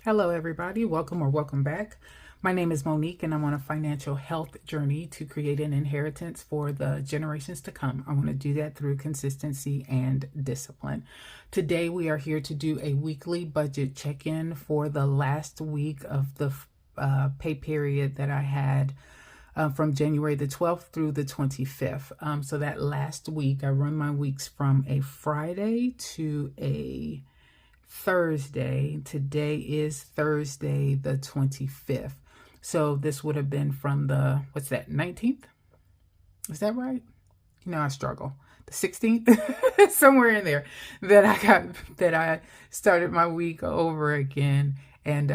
Hello, everybody. Welcome or welcome back. My name is Monique, and I'm on a financial health journey to create an inheritance for the generations to come. I want to do that through consistency and discipline. Today, we are here to do a weekly budget check-in for the last week of the pay period that I had from January the 12th through the 25th. So that last week, I run my weeks from a Friday to a Thursday. Today is Thursday the 25th. So this would have been from the, what's that, 19th? Is that right? You know, I struggle. The 16th, somewhere in there, that I started my week over again. And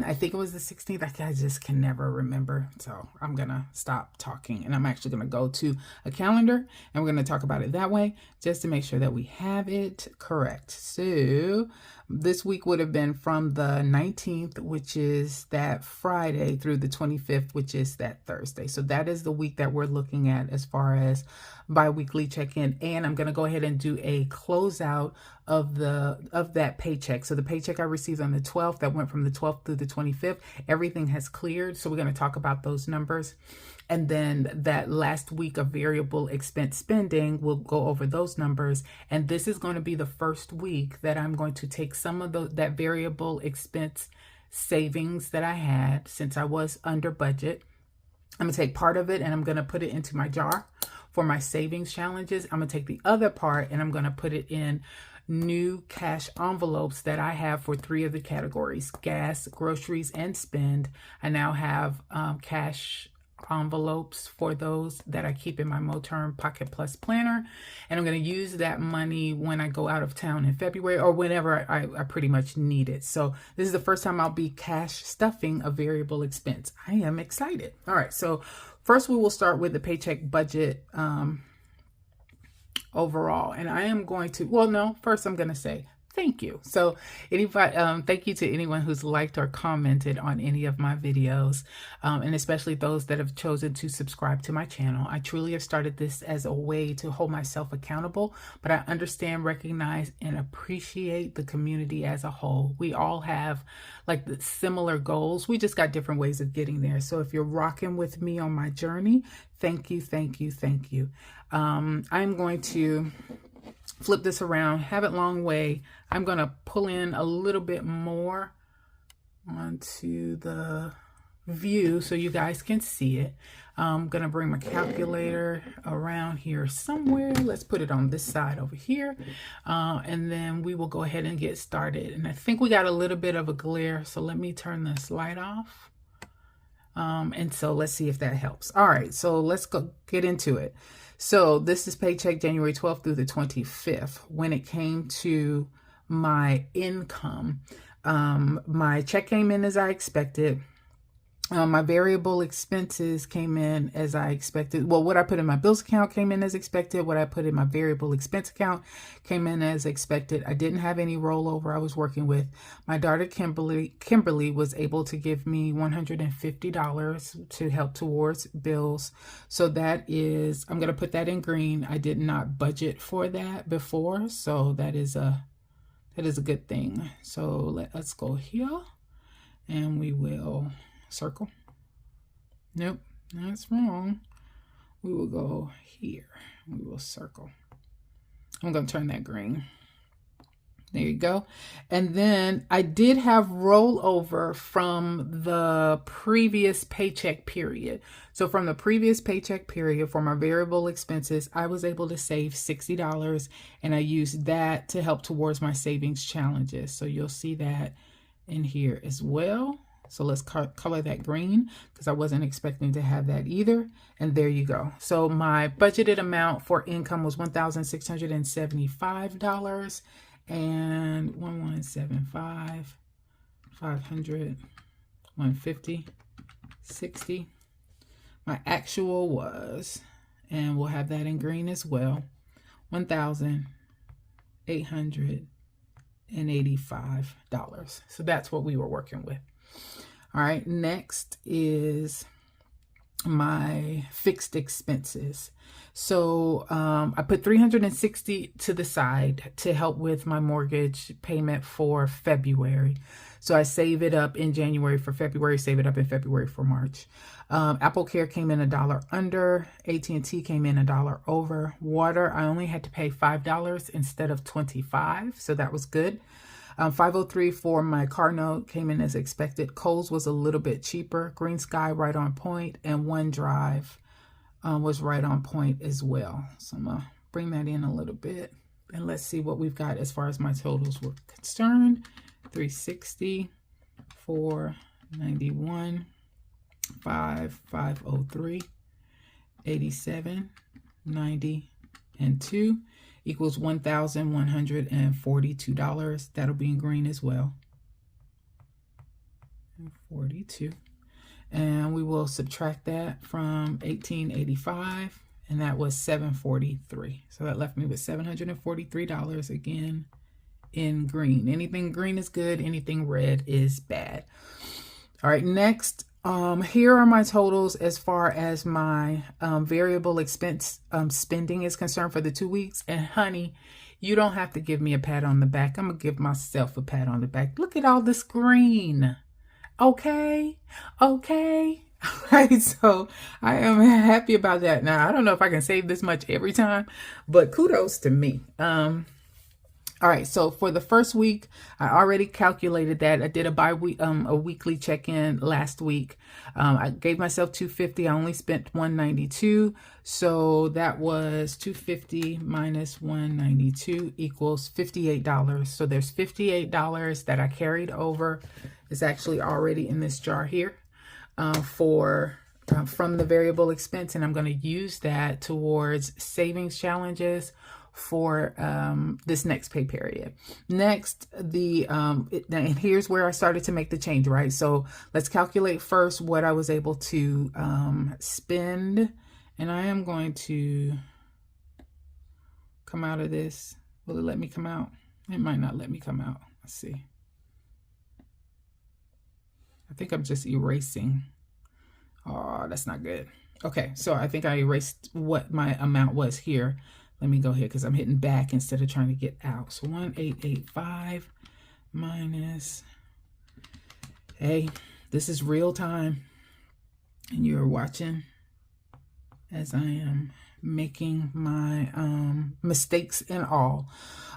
I think it was the 16th. I just can never remember. So I'm going to stop talking. And I'm actually going to go to a calendar. And we're going to talk about it that way, just to make sure that we have it correct. So this week would have been from the 19th, which is that Friday, through the 25th, which is that Thursday. So that is the week that we're looking at as far as bi-weekly check-in. And I'm going to go ahead and do a closeout of that paycheck. So the paycheck I received on the 12th, that went from the 12th through the 25th, everything has cleared. So we're going to talk about those numbers. And then that last week of variable expense spending, we'll go over those numbers. And this is going to be the first week that I'm going to take some of that variable expense savings that I had since I was under budget. I'm going to take part of it and I'm going to put it into my jar for my savings challenges. I'm going to take the other part and I'm going to put it in new cash envelopes that I have for 3 of the categories: gas, groceries, and spend. I now have cash envelopes for those that I keep in my Moterm Pocket Plus planner. And I'm going to use that money when I go out of town in February or whenever I pretty much need it. So this is the first time I'll be cash stuffing a variable expense. I am excited. All right. So first we will start with the paycheck budget overall. And I am going to, well, no, first I'm going to say thank you. So anybody, thank you to anyone who's liked or commented on any of my videos, and especially those that have chosen to subscribe to my channel. I truly have started this as a way to hold myself accountable, but I understand, recognize, and appreciate the community as a whole. We all have like the similar goals. We just got different ways of getting there. So if you're rocking with me on my journey, thank you, thank you, thank you. I'm going to flip this around, have it long way. I'm going to pull in a little bit more onto the view so you guys can see it. I'm going to bring my calculator around here somewhere. Let's put it on this side over here. And then we will go ahead and get started. And I think we got a little bit of a glare, so let me turn this light off. And so let's see if that helps. All right, so let's go get into it. So this is paycheck January 12th through the 25th. When it came to my income, my check came in as I expected. My variable expenses came in as I expected. Well, what I put in my bills account came in as expected. What I put in my variable expense account came in as expected. I didn't have any rollover I was working with. My daughter, Kimberly was able to give me $150 to help towards bills. So that is, I'm going to put that in green. I did not budget for that before. So that is a good thing. So let's go here and we will circle. Nope, that's wrong. We will go here. We will circle. I'm going to turn that green. There you go. And then I did have rollover from the previous paycheck period. So from the previous paycheck period for my variable expenses, I was able to save $60, and I used that to help towards my savings challenges. So you'll see that in here as well. So let's color that green because I wasn't expecting to have that either. And there you go. So my budgeted amount for income was $1,675 and 1175, 500, 150, 60. My actual was, and we'll have that in green as well, $1,885. So that's what we were working with. All right, next is my fixed expenses. So I put $360 to the side to help with my mortgage payment for February. So I save it up in January for February, save it up in February for March. Apple Care came in $1 under. AT&T came in $1 over. Water, I only had to pay $5 instead of $25, so that was good. 503 for my car note came in as expected. Kohl's was a little bit cheaper. Green Sky right on point, and OneDrive was right on point as well. So I'm gonna bring that in a little bit, and let's see what we've got as far as my totals were concerned. 360, 491, 503, 87, 90, and 2 equals $1,142. That'll be in green as well. 42. And we will subtract that from 1885, and that was 743. So that left me with $743 again in green. Anything green is good, anything red is bad. All right, next, here are my totals as far as my variable expense spending is concerned for the 2 weeks. And honey, you don't have to give me a pat on the back. I'm gonna give myself a pat on the back. Look at all this green. Okay. All right, so I am happy about that. Now, I don't know if I can save this much every time, but kudos to me. All right, so for the first week, I already calculated that. I did a weekly check-in last week. I gave myself $250. I only spent $192. So that was $250 minus $192 equals $58. So there's $58 that I carried over. It's actually already in this jar here from the variable expense, and I'm going to use that towards savings challenges for this next pay period. Next, and here's where I started to make the change, right? So let's calculate first what I was able to spend, and I am going to come out of this. Will it let me come out? It might not let me come out. Let's see. I think I'm just erasing. Oh, that's not good. Okay, so I think I erased what my amount was here. Let me go here because I'm hitting back instead of trying to get out. So 1885 minus, hey, this is real time. And you're watching as I am making my mistakes and all.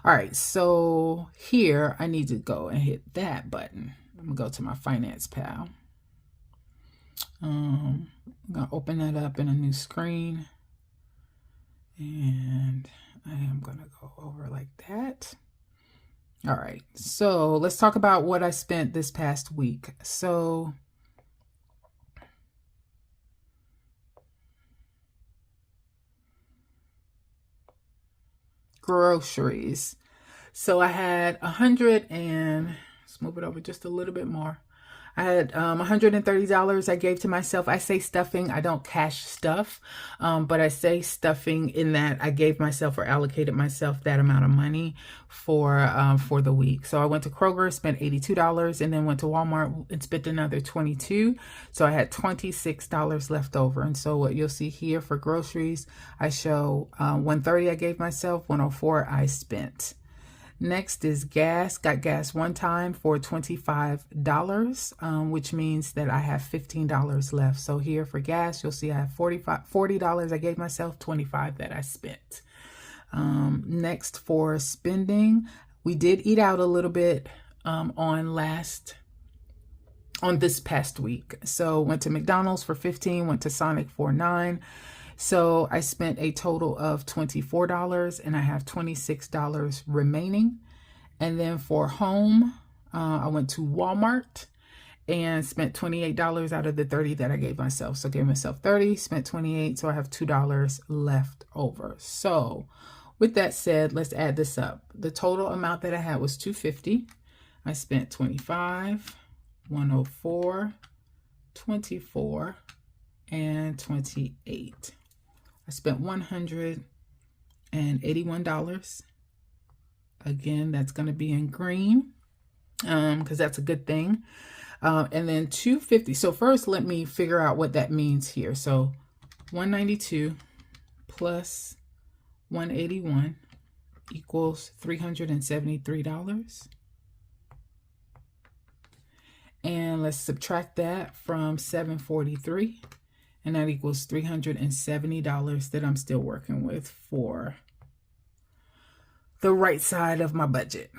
All right, so here I need to go and hit that button. I'm gonna go to my finance pal. I'm gonna open that up in a new screen. And I am going to go over like that. All right, so let's talk about what I spent this past week. So groceries. So I had let's move it over just a little bit more. I had $130 I gave to myself. I say stuffing. I don't cash stuff, but I say stuffing in that I gave myself or allocated myself that amount of money for the week. So I went to Kroger, spent $82, and then went to Walmart and spent another $22. So I had $26 left over. And so what you'll see here for groceries, I show $130 I gave myself, $104 I spent. Next is gas. Got gas one time for $25, which means that I have $15 left. So here for gas, you'll see I have $40 I gave myself, $25 that I spent. Next for spending, we did eat out a little bit on this past week. So went to McDonald's for $15, went to Sonic for $9. So I spent a total of $24 and I have $26 remaining. And then for home, I went to Walmart and spent $28 out of the $30 that I gave myself. So I gave myself $30, spent $28, so I have $2 left over. So with that said, let's add this up. The total amount that I had was $250. I spent $25, $104, $24, and $28. I spent $181. Again, that's going to be in green because that's a good thing. And then 250. So first, let me figure out what that means here. So 192 plus 181 equals $373. And let's subtract that from 743. And that equals $370 that I'm still working with for the right side of my budget.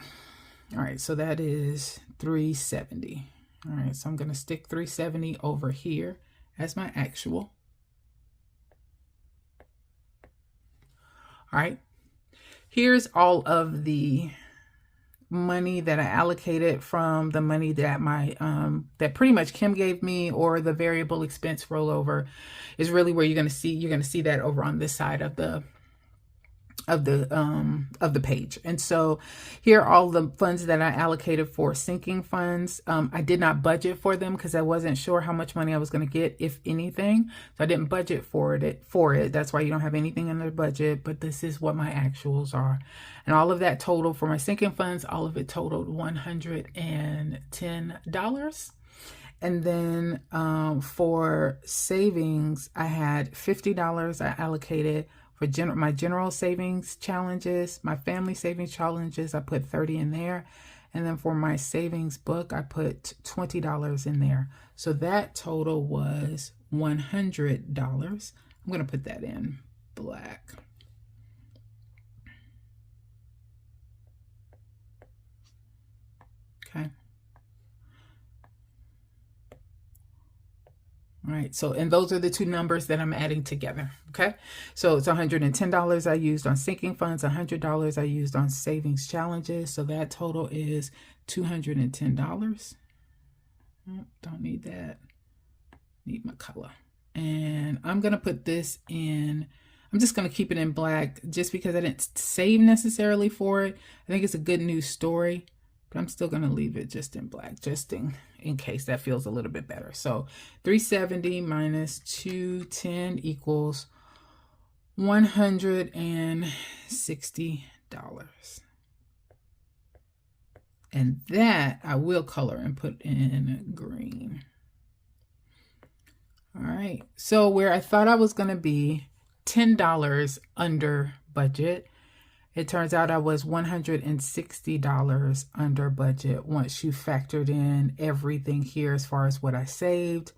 All right, so that is 370. All right, so I'm going to stick 370 over here as my actual. All right, here's all of the money that I allocated from the money that my that pretty much Kim gave me, or the variable expense rollover is really where you're going to see that over on this side of the page. And so here are all the funds that I allocated for sinking funds. I did not budget for them because I wasn't sure how much money I was going to get, if anything. So I didn't budget for it. That's why you don't have anything in the budget, but this is what my actuals are. And all of that total for my sinking funds, all of it totaled $110. And then for savings, I had $50 I allocated for my general savings challenges. My family savings challenges, I put 30 in there. And then for my savings book, I put $20 in there. So that total was $100. I'm going to put that in black. Okay. All right, so, and those are the two numbers that I'm adding together, okay? So it's $110 I used on sinking funds, $100 I used on savings challenges. So that total is $210. Oh, don't need that, need my color. And I'm gonna put this in, I'm just gonna keep it in black just because I didn't save necessarily for it. I think it's a good news story, but I'm still gonna leave it just in black, just in case that feels a little bit better. So 370 minus 210 equals $160. And that I will color and put in green. All right, so where I thought I was gonna be $10 under budget, it turns out I was $160 under budget once you factored in everything here as far as what I saved,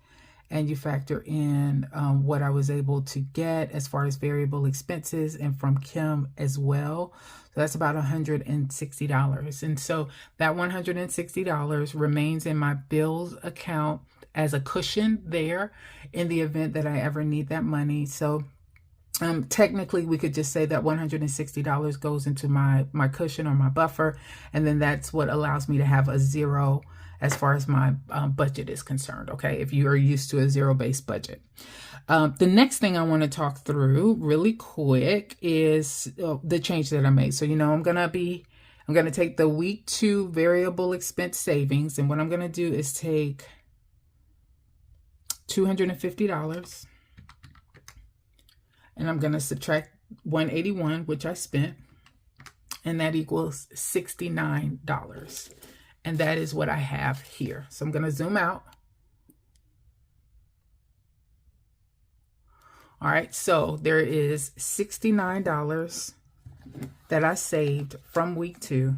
and you factor in what I was able to get as far as variable expenses and from Kim as well. So that's about $160. And so that $160 remains in my bills account as a cushion there in the event that I ever need that money. So technically, we could just say that $160 goes into my cushion or my buffer, and then that's what allows me to have a zero as far as my budget is concerned, okay, if you are used to a zero-based budget. The next thing I want to talk through really quick is the change that I made. So, you know, I'm going to take the week 2 variable expense savings, and what I'm going to do is take $250. And I'm going to subtract 181, which I spent, and that equals $69. And that is what I have here. So I'm going to zoom out. All right, so there is $69 that I saved from week 2.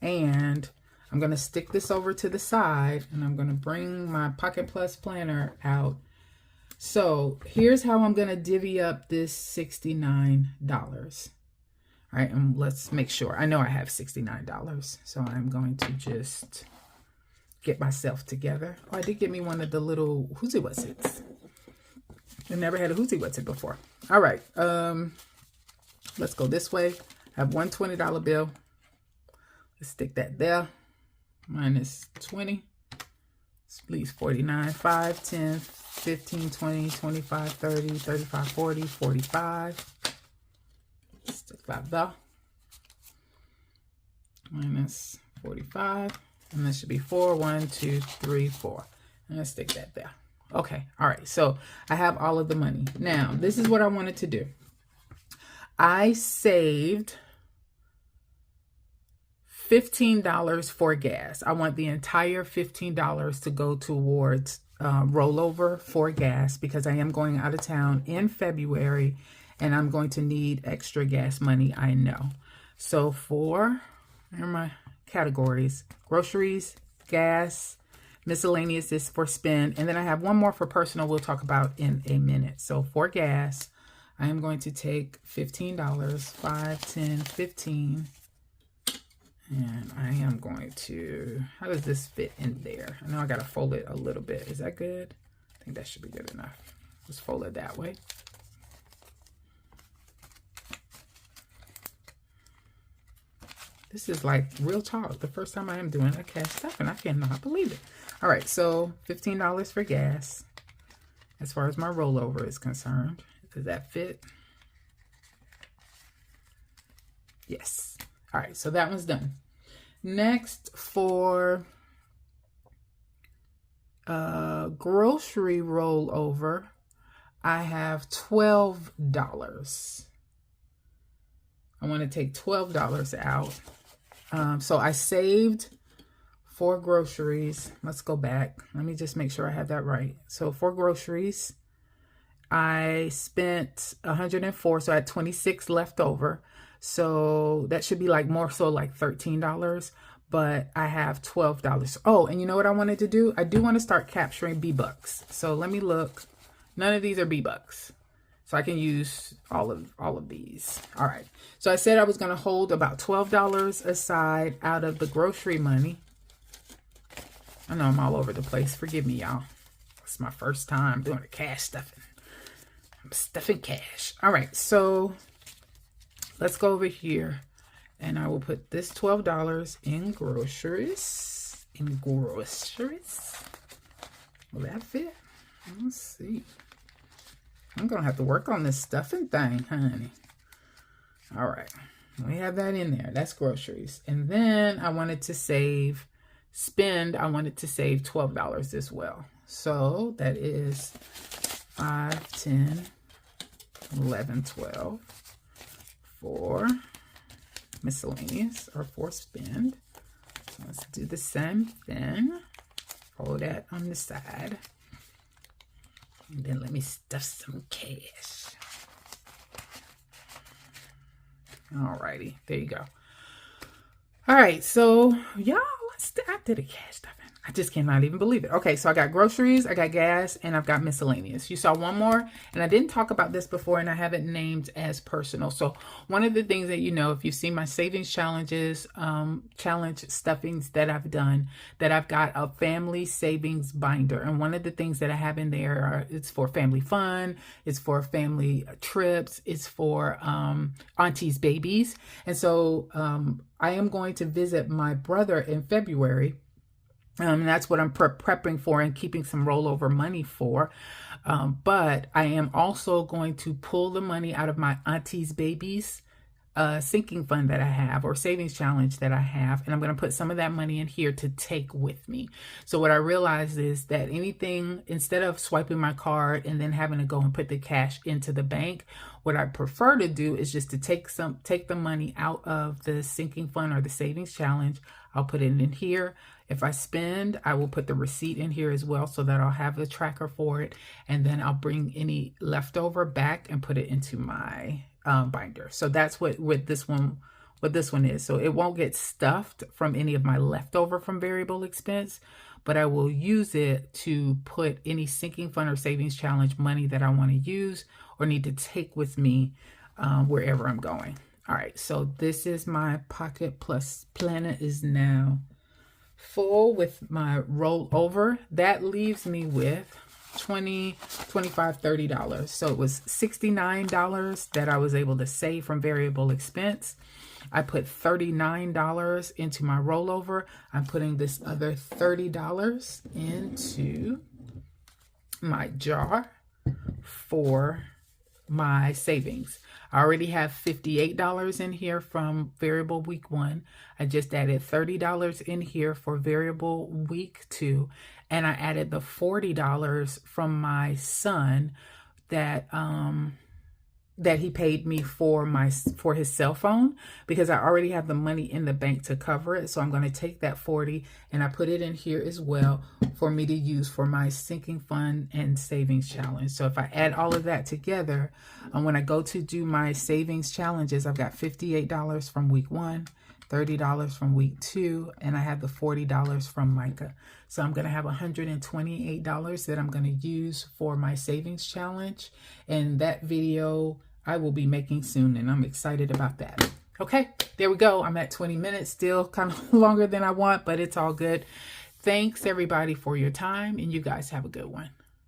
And I'm going to stick this over to the side, and I'm going to bring my Pocket Plus planner out. So here's how I'm going to divvy up this $69. All right, and let's make sure. I know I have $69, so I'm going to just get myself together. Oh, I did get me one of the little Whoosy Wutsits. I never had a Whoosy Wutsit before. All right, let's go this way. I have one $20 bill. Let's stick that there. Minus 20. Leaves 49, 5, 10, 15, 20, 25, 30, 35, 40, 45. Stick that there. Minus 45. And this should be 4, 1, 2, 3, 4. And let's stick that there. Okay, all right. So I have all of the money. Now, this is what I wanted to do. I saved $15 for gas. I want the entire $15 to go towards rollover for gas because I am going out of town in February and I'm going to need extra gas money, I know. So here are my categories: groceries, gas, miscellaneous is for spend, and then I have one more for personal we'll talk about in a minute. So for gas, I am going to take $15, 5, 10, 15, and I am going to, how does this fit in there? I know I got to fold it a little bit. Is that good? I think that should be good enough. Just fold it that way. This is like real talk. The first time I am doing a cash stuffing. I cannot believe it. All right, so $15 for gas. As far as my rollover is concerned, does that fit? Yes. All right, so that one's done. Next, for grocery rollover, I have $12. I want to take $12 out. So I saved for groceries. Let's go back. Let me just make sure I have that right. So for groceries, I spent 104, so I had 26 left over. So that should be like more so like $13, but I have $12. Oh, and you know what I wanted to do? I do want to start capturing B-Bucks. So let me look. None of these are B-Bucks. So I can use all of these. All right. So I said I was going to hold about $12 aside out of the grocery money. I know I'm all over the place. Forgive me, y'all. It's my first time doing a cash stuffing. I'm stuffing cash. All right. So let's go over here and I will put this $12 in groceries. Will that fit? Let's see. I'm going to have to work on this stuffing thing, honey. All right. We have that in there. That's groceries. And then I wanted to save, I wanted to save $12 as well. So that is 5, 10, 11, 12 for miscellaneous or for spend. So let's do the same thing. Fold that on the side. And then let me stuff some cash. Alrighty, there you go. All right, so y'all, I did a cash stuffing. I just cannot even believe it. Okay, so I got groceries, I got gas, and I've got miscellaneous. You saw one more, and I didn't talk about this before, and I have it named as personal. So one of the things that you know, if you've seen my savings challenges, challenge stuffings that I've done, that I've got a family savings binder. And one of the things that I have in there it's for family fun, it's for family trips, it's for auntie's babies. And so I am going to visit my brother in February. And that's what I'm prepping for and keeping some rollover money for. But I am also going to pull the money out of my auntie's babies sinking fund that I have, or savings challenge that I have, and I'm going to put some of that money in here to take with me. So what I realized is that anything, instead of swiping my card and then having to go and put the cash into the bank, what I prefer to do is just to take the money out of the sinking fund or the savings challenge. I'll put it in here. If I spend, I will put the receipt in here as well so that I'll have the tracker for it. And then I'll bring any leftover back and put it into my binder. So that's what this one is. So it won't get stuffed from any of my leftover from variable expense, but I will use it to put any sinking fund or savings challenge money that I want to use or need to take with me wherever I'm going. All right, so this is my Pocket Plus Planner is now full with my rollover. That leaves me with $20, $25, $30. So it was $69 that I was able to save from variable expense. I put $39 into my rollover. I'm putting this other $30 into my jar for my savings. I already have $58 in here from variable week 1. I just added $30 in here for variable week 2. And I added the $40 from my son that that he paid me for his cell phone, because I already have the money in the bank to cover it. So I'm going to take that 40 and I put it in here as well for me to use for my sinking fund and savings challenge. So if I add all of that together, when I go to do my savings challenges, I've got $58 from week 1, $30 from week 2, and I have the $40 from Micah. So I'm going to have $128 that I'm going to use for my savings challenge. And that video I will be making soon, and I'm excited about that. Okay, there we go. I'm at 20 minutes, still kind of longer than I want, but it's all good. Thanks everybody for your time, and you guys have a good one.